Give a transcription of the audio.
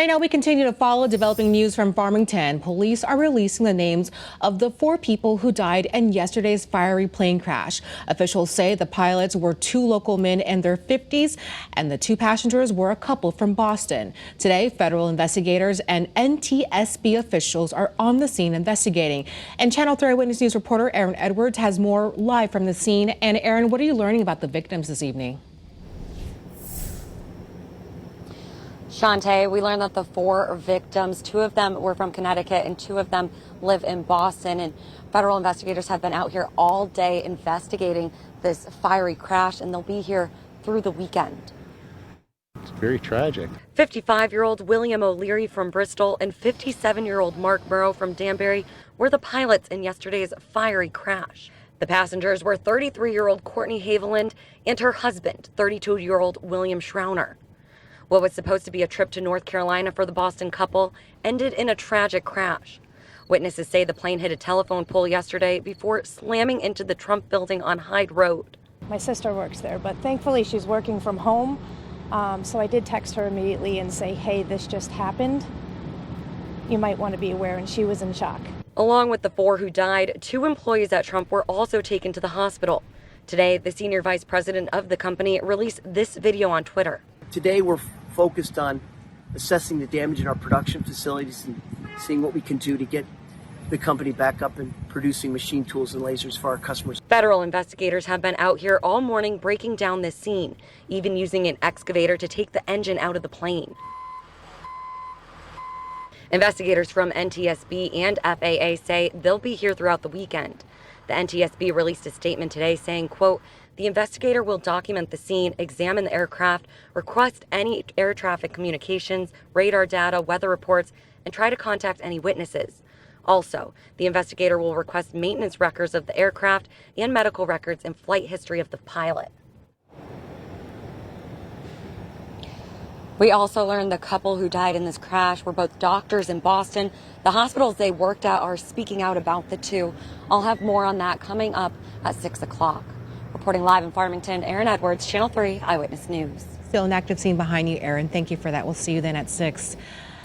Right now, we continue to follow developing news from Farmington. Police are releasing the names of the 4 people who died in yesterday's fiery plane crash. Officials say the pilots were 2 local men in their 50s, and the 2 passengers were a couple from Boston. Today, federal investigators and NTSB officials are on the scene investigating. And Channel 3 Eyewitness News reporter Aaron Edwards has more live from the scene. And Aaron, what are you learning about the victims this evening? Shantae, we learned that the 4 victims, 2 of them were from Connecticut and 2 of them live in Boston. And federal investigators have been out here all day investigating this fiery crash, and they'll be here through the weekend. It's very tragic. 55-year-old William O'Leary from Bristol and 57-year-old Mark Murrow from Danbury were the pilots in yesterday's fiery crash. The passengers were 33-year-old Courtney Haviland and her husband, 32-year-old William Schrauner. What was supposed to be a trip to North Carolina for the Boston couple ended in a tragic crash. Witnesses say the plane hit a telephone pole yesterday before slamming into the Trump building on Hyde Road. My sister works there, but thankfully she's working from home. So I did text her immediately and say, hey, this just happened. You might want to be aware, and she was in shock. Along with the 4 who died, 2 employees at Trump were also taken to the hospital. Today, the senior vice president of the company released this video on Twitter. Today we're focused on assessing the damage in our production facilities and seeing what we can do to get the company back up and producing machine tools and lasers for our customers. Federal investigators have been out here all morning breaking down this scene, even using an excavator to take the engine out of the plane. Investigators from NTSB and FAA say they'll be here throughout the weekend. The NTSB released a statement today saying, quote, the investigator will document the scene, examine the aircraft, request any air traffic communications, radar data, weather reports, and try to contact any witnesses. Also, the investigator will request maintenance records of the aircraft and medical records and flight history of the pilot. We also learned the couple who died in this crash were both doctors in Boston. The hospitals they worked at are speaking out about the 2. I'll have more on that coming up at 6 o'clock. Reporting live in Farmington, Aaron Edwards, Channel 3 Eyewitness News. Still an active scene behind you, Aaron. Thank you for that. We'll see you then at 6.